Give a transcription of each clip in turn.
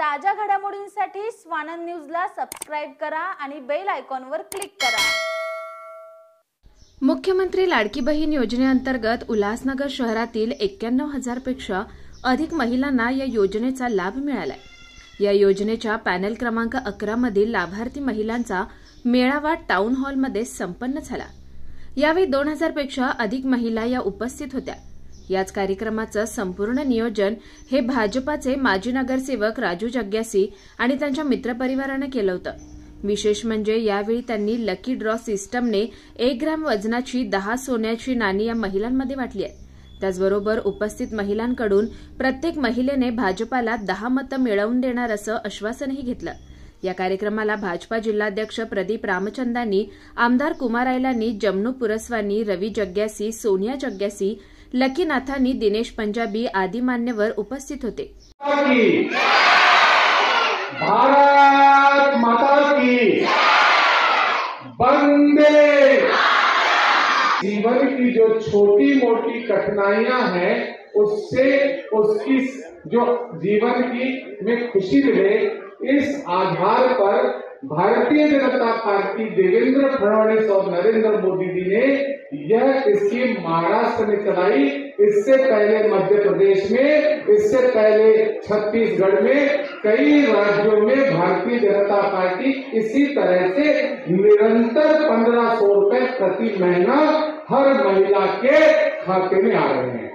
ताज्या घडामोडींसाठी स्वानंद न्यूजला सबस्क्राइब करा आणि बेल आयकॉनवर क्लिक करा। मुख्यमंत्री लाडकी बहीण योजनेअंतर्गत उल्हासनगर शहरातील 91,000 पेक्षा अधिक महिलांना या योजनेचा लाभ मिळालाय। या योजनेच्या पॅनल क्रमांक 11 मधील लाभार्थी महिलांचा मेळावा टाउन हॉलमध्ये संपन्न झाला। यावेळी 2,000 पेक्षा अधिक महिला या उपस्थित होत्या। याच कार्यक्रमाचं संपूर्ण नियोजन हे भाजपाचे माजी नगरसेवक राजू जग्यासी आणि त्यांच्या मित्रपरिवाराने केलं होतं। विशेष म्हणजे यावेळी त्यांनी लकी ड्रॉ सिस्टमने 1 ग्रॅम वजनाची 10 सोन्याची नाणी या महिलांमध्ये वाटली आहेत। त्याचबरोबर उपस्थित महिलांकडून प्रत्येक महिलेने भाजपाला 10 मतं मिळवून देणार असं आश्वासनही घेतलं। या कार्यक्रमाला भाजपा जिल्हाध्यक्ष प्रदीप रामचंदानी, आमदार कुमार आयलानी, जमनू पुरस्वानी, रवी जग्यासी, सोनिया जग्यासी, लकी नाथानी, दिनेश पंजाबी आदी मान्यवर उपस्थित होते। भारत माता की वंदे। जीवन की जो छोटी मोटी कठिनाइयां हैं उससे उसकी जो जीवन की में खुशी मिले, इस आधार पर भारतीय जनता पार्टी देवेंद्र फडणवीस और नरेंद्र मोदी जी ने यह स्कीम महाराष्ट्र में चलाई। इससे पहले मध्य प्रदेश में, इससे पहले छत्तीसगढ़ में, कई राज्यों में भारतीय जनता पार्टी इसी तरह से निरंतर 1,500 रुपए प्रति महीना हर महिला के खाते में आ रहे हैं।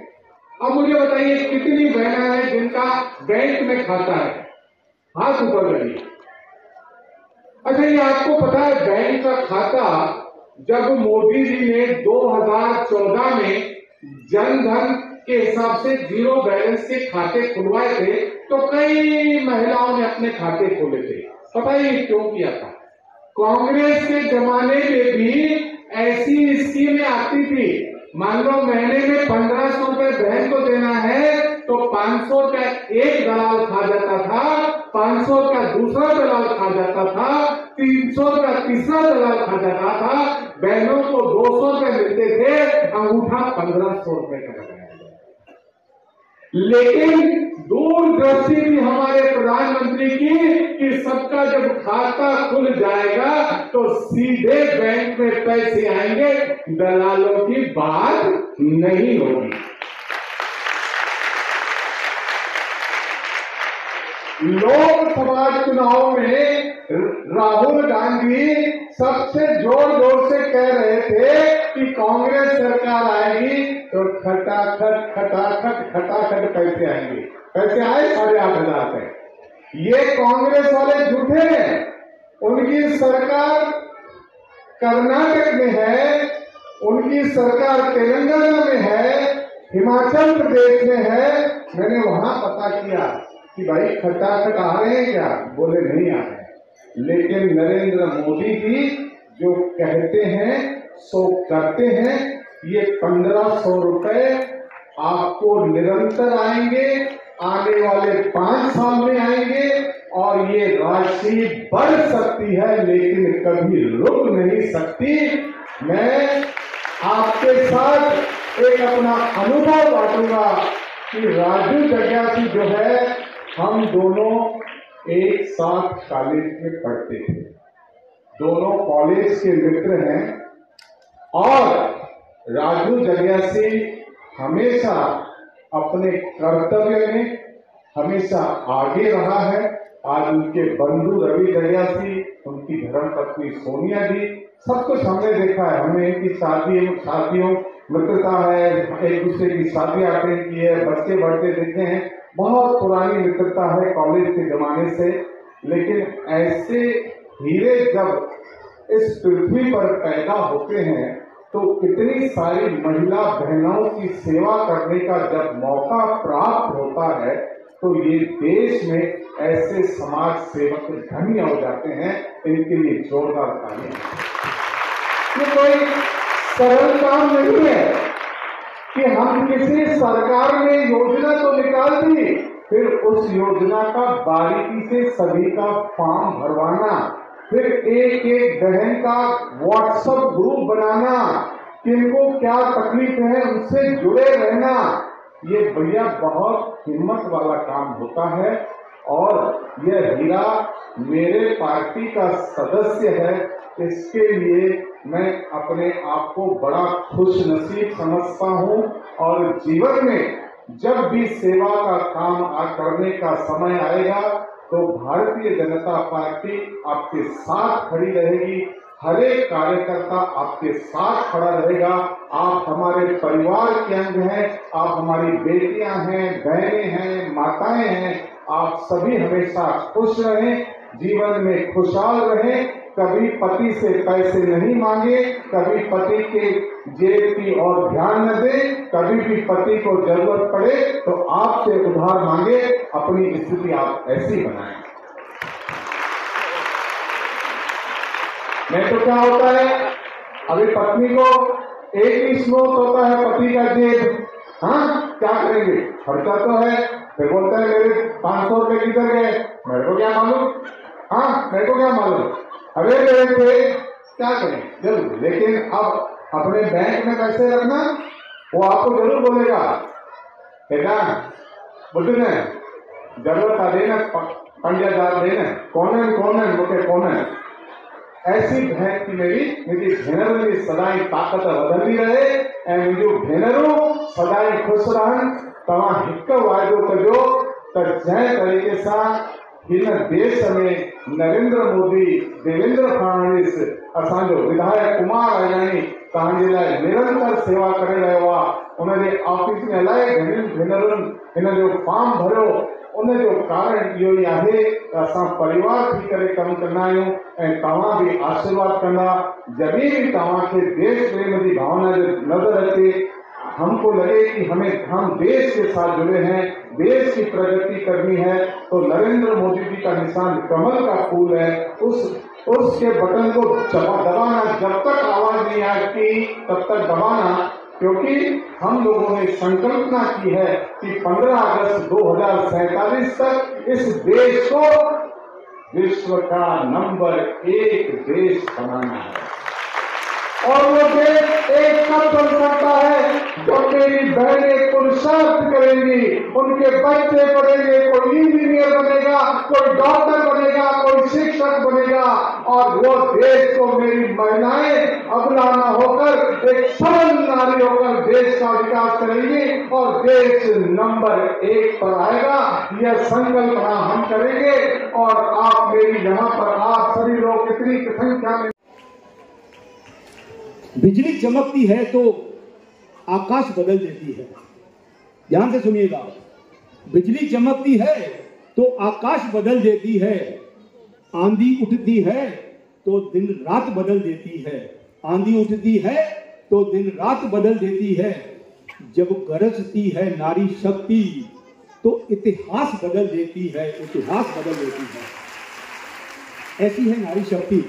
अब मुझे बताइए कितनी बहनें हैं जिनका बैंक में खाता है? हाथ ऊपर करिए। अच्छा, ये आपको पता है बैंक का खाता जब मोदी जी ने 2014 में जनधन के हिसाब से 0 बैलेंस के खाते खुलवाए थे तो कई महिलाओं ने अपने खाते खोले थे। पता है ये क्यों किया था? कांग्रेस के जमाने में भी ऐसी स्कीमें आती थी। मान लो महीने में 1,500 रुपए बहन को देना है तो 500 का एक दलाल खा जाता था, 500 का दूसरा दलाल खा जाता था, 300 का तीसरा दलाल खा जाता था। बहनों को 200 रुपए मिलते थे, अंगूठा 1,500 रुपए का लगाया। लेकिन दूरदृष्टि भी हमारे प्रधानमंत्री की कि सबका जब खाता खुल जाएगा तो सीधे बैंक में पैसे आएंगे, दलालों की बात नहीं होगी। लोकसभा चुनाव में राहुल गांधी सबसे जोर जोर से कह रहे थे कि कांग्रेस सरकार आएगी तो खटाखट पैसे आएंगे। पैसे आए 8,500 पे। ये कांग्रेस वाले झूठे हैं। उनकी सरकार कर्नाटक में है, उनकी सरकार तेलंगाना में है, हिमाचल प्रदेश में है। मैंने वहां पता किया कि भाई खटाखट आ रहे हैं क्या? बोले नहीं आ रहे। लेकिन नरेंद्र मोदी जी जो कहते हैं सो करते हैं। ये 1,500 रुपए आपको निरंतर आएंगे, आने वाले 5 साल में आएंगे और ये राशि बढ़ सकती है लेकिन कभी रुक नहीं सकती। मैं आपके साथ एक अपना अनुभव बांटूंगा कि राजू जग्यासी जो है, हम दोनों एक साथ कॉलेज में पढ़ते थे, दोनों कॉलेज के मित्र हैं और राजू जग्यासी हमेशा अपने कर्तव्य में हमेशा आगे रहा है। आज उनके बंधु रवि जग्यासी, उनकी धर्मपत्नी सोनिया जी, सब कुछ हमने देखा है। हमने इनकी शादियों मित्रता है, एक दूसरे की शादियां अटेंड की है, बच्चे बढ़ते देखे हैं। बहुत पुरानी मित्रता है कॉलेज के जमाने से। लेकिन ऐसे हीरे जब इस पृथ्वी पर पैदा होते हैं तो इतनी सारी महिला बहनों की सेवा करने का जब मौका प्राप्त होता है तो ये देश में ऐसे समाज सेवक धन्य हो जाते हैं। इनके लिए जोरदार तालियां। ये कोई सरल काम नहीं है कि हम किसी सरकार ने योजना तो निकाल दी, फिर उस योजना का बारीकी से सभी का फॉर्म भरवाना, फिर एक एक बहन का व्हाट्सएप ग्रुप बनाना, किनको क्या तकलीफ है उनसे जुड़े रहना। ये भैया बहुत हिम्मत वाला काम होता है और यह हीरा मेरे पार्टी का सदस्य है, इसके लिए मैं अपने आप को बड़ा खुश नसीब समझता हूँ। और जीवन में जब भी सेवा का काम करने का समय आएगा तो भारतीय जनता पार्टी आपके साथ खड़ी रहेगी। हर एक कार्यकर्ता आपके साथ खड़ा रहेगा। आप हमारे परिवार के अंग हैं, आप हमारी बेटियां हैं, बहनें हैं, माताएं हैं। आप सभी हमेशा खुश रहें, जीवन में खुशहाल रहें, कभी पति से पैसे नहीं मांगे, कभी पति के जेब की ओर ध्यान न दें, कभी भी पति को जरूरत पड़े तो आपसे उधार मांगे। अपनी स्थिति आप ऐसी बनाएं। नहीं तो क्या होता है, अभी पत्नी को एक ही स्रोत होता है पति का जेब। हाँ, क्या करेंगे, खर्चा तो है, फिर बोलता है मेरे 500 रुपए किधर गए, मेरे को क्या मालूम। हाँ, मेरे को क्या मालूम, अरे मेरे पे क्या करें जरूर। लेकिन अब अपने बैंक में पैसे रखना, वो आपको जरूर बोलेगा बेटा बुद्ध ने जरूरत आ देना 5000 देना, कौन है मोटे कौन है। ऐसी बहन की मेरी भेनरों की सदाई ताकत वधंदी रहे ऐं मुंहिंजो भेनरूं सदाई खुश रहन। तव्हां हिक वाइदो कजो त जंहिं तरीक़े सां हिन देश में नरेंद्र मोदी, देवेंद्र फडणवीस, असांजो विधायक कुमार अजाणी तव्हांजे लाइ निरंतर सेवा करे रहियो आहे। उनजे ऑफिस में अलाए घणियुनि भेनरुनि हिन जो फॉर्म भरियो, उनजो कारण इहो ई आहे त असां परिवार थी करे कमु कंदा आहियूं ऐं तव्हां बि आशीर्वाद कंदा। जॾहिं भी तव्हांखे देश प्रेम की भावना जो नजर अचे, हमको लगे कि हम देश के साथ जुड़े हैं, देश की प्रगति करनी है, तो नरेंद्र मोदी जी का निशान कमल का फूल है, उसके बटन को दबाना। जब तक आवाज नहीं आती तब तक दबाना, क्योंकि हम लोगों ने संकल्पना की है कि 15 अगस्त 2047 तक इस देश को विश्व का नंबर 1 देश बनाना है। और वो देश एक कब बन सकता है जो मेरी बहनें पुरुषार्थ करेंगी, उनके बच्चे पढ़ेंगे, कोई इंजीनियर बनेगा, कोई डॉक्टर बनेगा, कोई शिक्षक बनेगा, और वो देश को मेरी महिलाएं अबला न होकर एक सरल नारी होकर देश का विकास करेंगी और देश नंबर 1 पर आएगा। यह संकल्पना हम करेंगे। और आप मेरी यहाँ पर आप सभी लोग कितनी संख्या में बिजली चमकती है तो आकाश बदल देती है। ध्यान से सुनिएगा, बिजली चमकती है तो आकाश बदल देती है, आंधी उठती है तो दिन रात बदल देती है, आंधी उठती है तो दिन रात बदल देती है। जब गरजती है नारी शक्ति तो इतिहास बदल देती है, इतिहास बदल देती है। ऐसी है नारी शक्ति।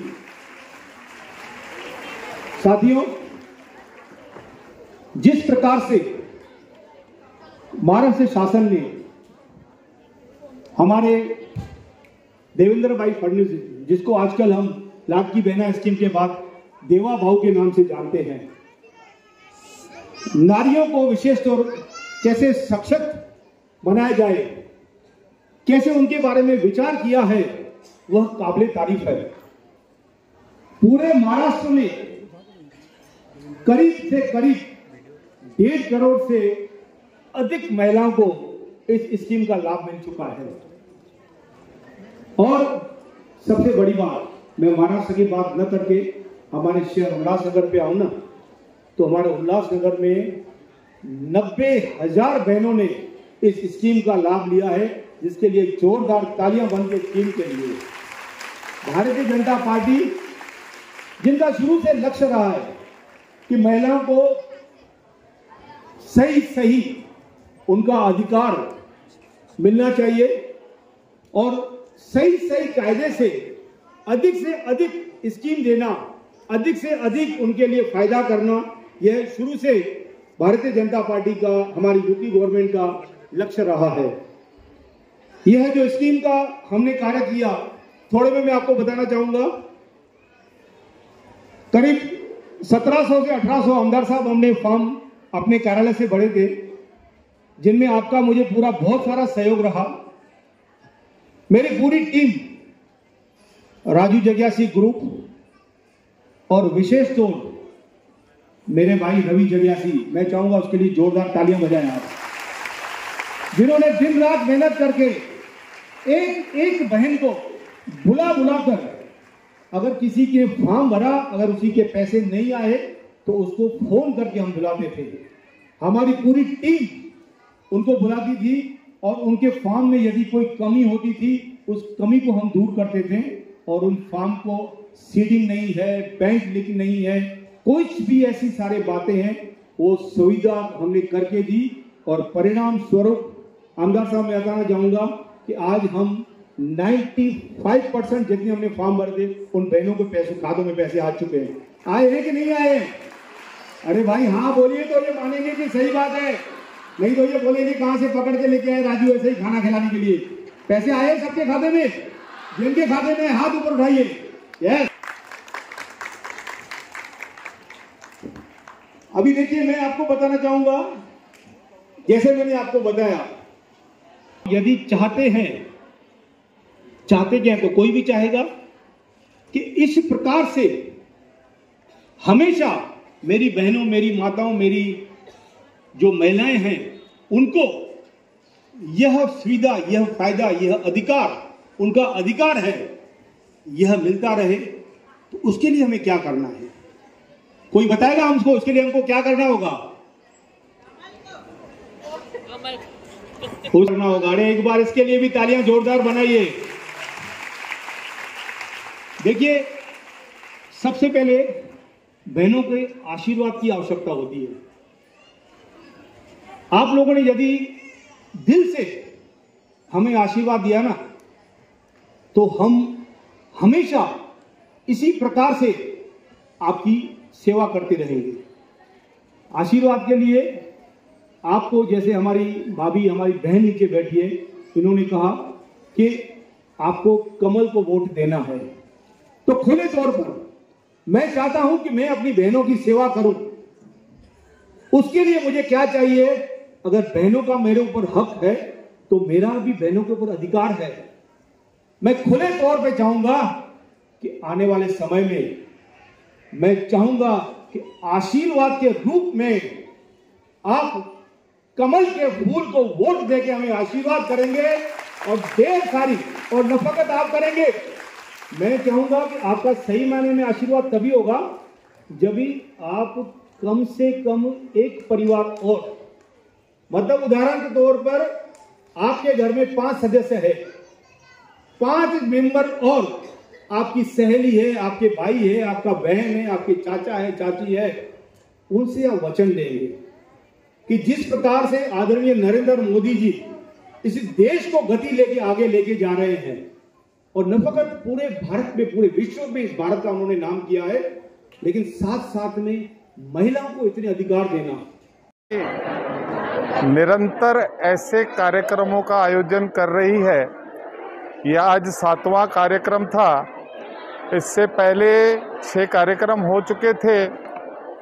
साथियों, जिस प्रकार से महाराष्ट्र शासन ने हमारे देवेंद्र भाई फडणवीस, जिसको आजकल हम लाडकी बहना स्कीम के बाद देवा भाऊ के नाम से जानते हैं, नारियों को विशेष तौर कैसे सशक्त बनाया जाए, कैसे उनके बारे में विचार किया है, वह काबिले तारीफ है। पूरे महाराष्ट्र में करीब से करीब 1.5 करोड़ से अधिक महिलाओं को इस स्कीम का लाभ मिल चुका है। और सबसे बड़ी बात, मैं महाराष्ट्र की बात न करके हमारे शहर उल्लासनगर पे आऊं ना, तो हमारे उल्लासनगर में 90,000 बहनों ने इस स्कीम का लाभ लिया है, जिसके लिए जोरदार तालियां बन के स्कीम के लिए। भारतीय जनता पार्टी, जिनका शुरू से लक्ष्य रहा है कि महिलाओं को सही उनका अधिकार मिलना चाहिए और सही कायदे से अधिक स्कीम देना, अधिक से अधिक उनके लिए फायदा करना, यह शुरू से भारतीय जनता पार्टी का, हमारी यूपी गवर्नमेंट का लक्ष्य रहा है। यह जो स्कीम का हमने कार्य किया, थोड़े में मैं आपको बताना चाहूंगा। करीब 1700 से 1800 आमदार साहब हमने फॉर्म अपने कार्यालय से भरे थे, जिनमें आपका मुझे पूरा बहुत सारा सहयोग रहा। मेरी पूरी टीम राजू जग्यासी ग्रुप और विशेष तौर मेरे भाई रवि जग्यासी, मैं चाहूंगा उसके लिए जोरदार तालियां बजाएं आप, जिन्होंने दिन रात मेहनत करके एक एक बहन को बुला कर, अगर किसी के फॉर्म भरा, अगर उसी के पैसे नहीं आए तो उसको फोन करके हम बुलाते थे। हमारी पूरी टीम उनको बुलाती थी और उनके फॉर्म में यदि कोई कमी होती थी उस कमी को हम दूर करते थे और उन फॉर्म को सीडिंग नहीं है, बैंक लिंक नहीं है, कुछ भी ऐसी सारी बातें हैं वो सुविधा हमने करके दी और परिणाम स्वरूप आमदार साहब मैं बताना चाहूंगा कि आज हम 95% जितने हमने फॉर्म भरे थे उन बहनों के पैसे खातों में पैसे आ चुके हैं। आए हैं कि नहीं आए? अरे भाई हाँ बोलिए तो ये मानेंगे कि सही बात है, नहीं तो ये बोलेंगे कहां से पकड़ के लेके आए राजू ऐसे ही खाना खिलाने के लिए। पैसे आए सबके खाते में? जिनके खाते में हाथ ऊपर उठाइए। यस। अभी देखिए मैं आपको बताना चाहूंगा, जैसे मैंने आपको बताया, यदि चाहते क्या तो कोई भी चाहेगा कि इस प्रकार से हमेशा मेरी बहनों, मेरी माताओं, मेरी जो महिलाएं हैं उनको यह सुविधा, यह फायदा, यह अधिकार, उनका अधिकार है, यह मिलता रहे। तो उसके लिए हमें क्या करना है? कोई बताएगा हमको उसके लिए हमको क्या करना होगा? करना होगा। अरे एक बार इसके लिए भी तालियां जोरदार बनाइए। देखिए सबसे पहले बहनों के आशीर्वाद की आवश्यकता होती है। आप लोगों ने यदि दिल से हमें आशीर्वाद दिया ना तो हम हमेशा इसी प्रकार से आपकी सेवा करते रहेंगे। आशीर्वाद के लिए आपको, जैसे हमारी भाभी, हमारी बहन नीचे बैठी है, इन्होंने कहा कि आपको कमल को वोट देना है, तो खुले तौर पर मैं चाहता हूं कि मैं अपनी बहनों की सेवा करूं। उसके लिए मुझे क्या चाहिए? अगर बहनों का मेरे ऊपर हक है तो मेरा भी बहनों के ऊपर अधिकार है। मैं खुले तौर पे चाहूंगा कि आने वाले समय में मैं चाहूंगा कि आशीर्वाद के रूप में आप कमल के फूल को वोट देके हमें आशीर्वाद करेंगे और ढेर सारी, और न फकत आप करेंगे, मैं चाहूंगा कि आपका सही मायने में आशीर्वाद तभी होगा जब भी आप कम से कम एक परिवार और, मतलब उदाहरण के तौर पर आपके घर में 5 सदस्य है, 5 मेंबर और आपकी सहेली है, आपके भाई है, आपका बहन है, आपके चाचा है, चाची है, उनसे आप वचन लेंगे कि जिस प्रकार से आदरणीय नरेंद्र मोदी जी इस देश को गति लेके आगे लेके जा रहे हैं, और न फकत पूरे भारत में, पूरे विश्व में इस भारत का उन्होंने नाम किया है, लेकिन साथ साथ में महिलाओं को इतने अधिकार देना। निरंतर ऐसे कार्यक्रमों का आयोजन कर रही है। यह आज 7वां कार्यक्रम था। इससे पहले 6 कार्यक्रम हो चुके थे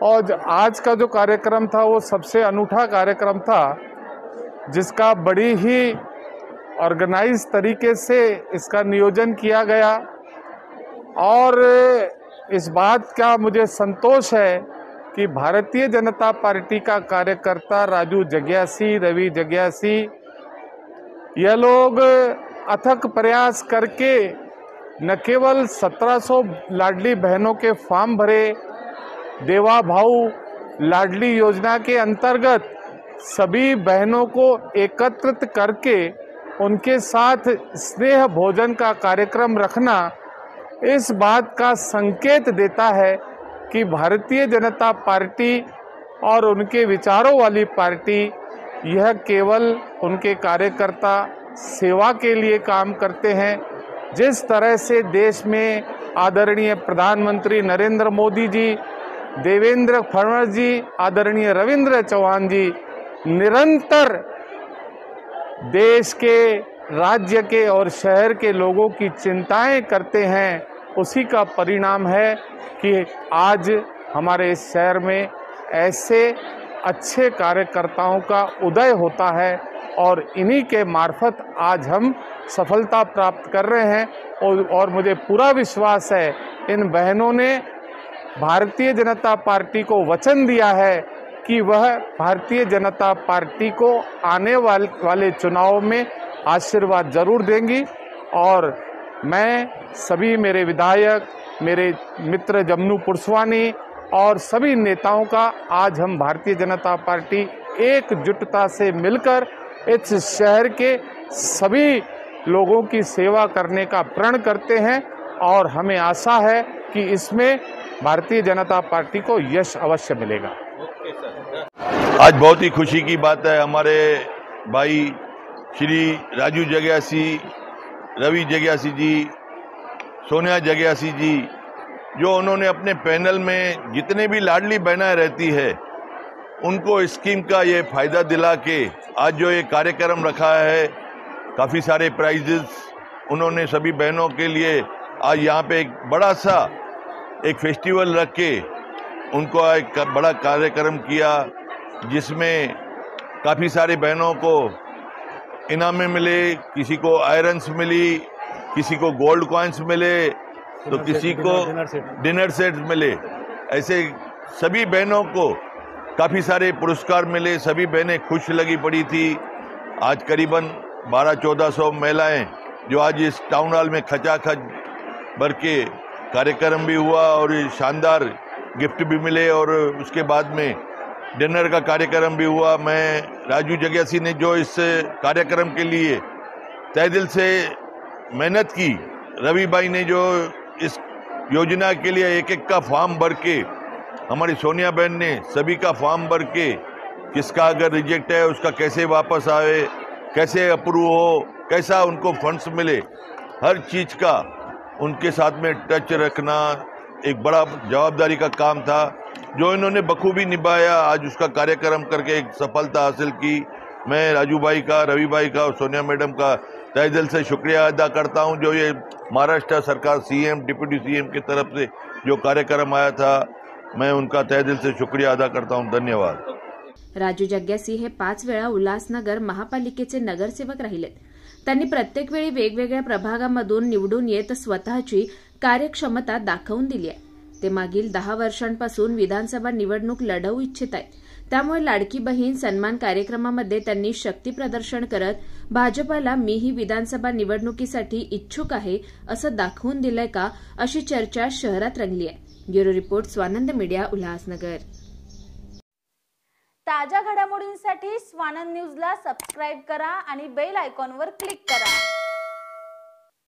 और आज का जो कार्यक्रम था वो सबसे अनूठा कार्यक्रम था, जिसका बड़ी ही ऑर्गेनाइज तरीके से इसका नियोजन किया गया। और इस बात का मुझे संतोष है कि भारतीय जनता पार्टी का कार्यकर्ता राजू जग्यासी, रवि जग्यासी, यह लोग अथक प्रयास करके न केवल 1700 लाडली बहनों के फॉर्म भरे, देवा भाऊ लाडली योजना के अंतर्गत सभी बहनों को एकत्रित करके उनके साथ स्नेह भोजन का कार्यक्रम रखना इस बात का संकेत देता है कि भारतीय जनता पार्टी और उनके विचारों वाली पार्टी यह केवल उनके कार्यकर्ता सेवा के लिए काम करते हैं। जिस तरह से देश में आदरणीय प्रधानमंत्री नरेंद्र मोदी जी, देवेंद्र फडणवीस जी, आदरणीय रविंद्र चौहान जी निरंतर देश के, राज्य के और शहर के लोगों की चिंताएं करते हैं, उसी का परिणाम है कि आज हमारे इस शहर में ऐसे अच्छे कार्यकर्ताओं का उदय होता है और इन्हीं के मार्फत आज हम सफलता प्राप्त कर रहे हैं। और मुझे पूरा विश्वास है इन बहनों ने भारतीय जनता पार्टी को वचन दिया है कि वह भारतीय जनता पार्टी को आने वाले चुनाव में आशीर्वाद जरूर देंगी। और मैं सभी मेरे विधायक, मेरे मित्र जमनू पुरस्वानी और सभी नेताओं का आज हम भारतीय जनता पार्टी एकजुटता से मिलकर इस शहर के सभी लोगों की सेवा करने का प्रण करते हैं और हमें आशा है कि इसमें भारतीय जनता पार्टी को यश अवश्य मिलेगा। आज बहुत ही खुशी की बात है, हमारे भाई श्री राजू जग्यासी, रवि जग्यासी जी, सोनिया जग्यासी जी, जो उन्होंने अपने पैनल में जितने भी लाडली बहनें रहती है उनको स्कीम का ये फायदा दिला के आज जो ये कार्यक्रम रखा है, काफ़ी सारे प्राइजेस उन्होंने सभी बहनों के लिए आज यहाँ पे एक बड़ा सा एक फेस्टिवल रख के उनको एक बड़ा कार्यक्रम किया, जिसमें काफ़ी सारे बहनों को इनामें मिले, किसी को आयरन्स मिली, किसी को गोल्ड कॉइन्स मिले, तो किसी को डिनर सेट मिले। ऐसे सभी बहनों को काफ़ी सारे पुरस्कार मिले, सभी बहनें खुश लगी पड़ी थी। आज करीबन 1200-1400 महिलाएं जो आज इस टाउन हॉल में खचाखच भर के कार्यक्रम भी हुआ और शानदार गिफ्ट भी मिले और उसके बाद में डिनर का कार्यक्रम भी हुआ। मैं राजू जग्यासी ने जो इस कार्यक्रम के लिए तहे दिल से मेहनत की, रवि भाई ने जो इस योजना के लिए एक एक का फॉर्म भर के, हमारी सोनिया बहन ने सभी का फॉर्म भर के, किसका अगर रिजेक्ट है उसका कैसे वापस आए, कैसे अप्रूव हो, कैसा उनको फंड्स मिले, हर चीज़ का उनके साथ में टच रखना एक बड़ा जवाबदारी का काम था, जो इन्होंने बखूबी निभाया। आज उसका कार्यक्रम करके एक सफलता हासिल की। मैं राजू भाई का, रवि भाई का और सोनिया मैडम का तहे दिल से शुक्रिया अदा करता हूं। जो ये महाराष्ट्र सरकार सीएम, डिप्टी सीएम की तरफ से जो कार्यक्रम आया था, मैं उनका तहे दिल से शुक्रिया अदा करता हूं। धन्यवाद। राजू जग्यासी हे 5 वेळा उल्हासनगर महापालिकेचे नगरसेवक राहिलेत। त्यांनी प्रत्येक वेळी वेगवेगळ्या प्रभागामधून निवडून येत स्वतःची कार्यक्षमता दाखवून दिली आहे। ते मागील 10 वर्षांपासून विधानसभा निवडणूक लढवू इच्छित आहेत। त्यामुळे लाडकी बहीण सन्मान कार्यक्रमामध्ये त्यांनी शक्ती प्रदर्शन करत भाजपला मीही विधानसभा निवडणुकीसाठी इच्छुक आहे असं दाखवून दिलंय का, अशी चर्चा शहरात रंगली आहे। Bureau report, Swanand media, Ulhasnagar. ताज्या घडामोडींसाठी स्वानंद न्यूजला सबस्क्राइब करा आणि बेल आयकॉनवर क्लिक करा।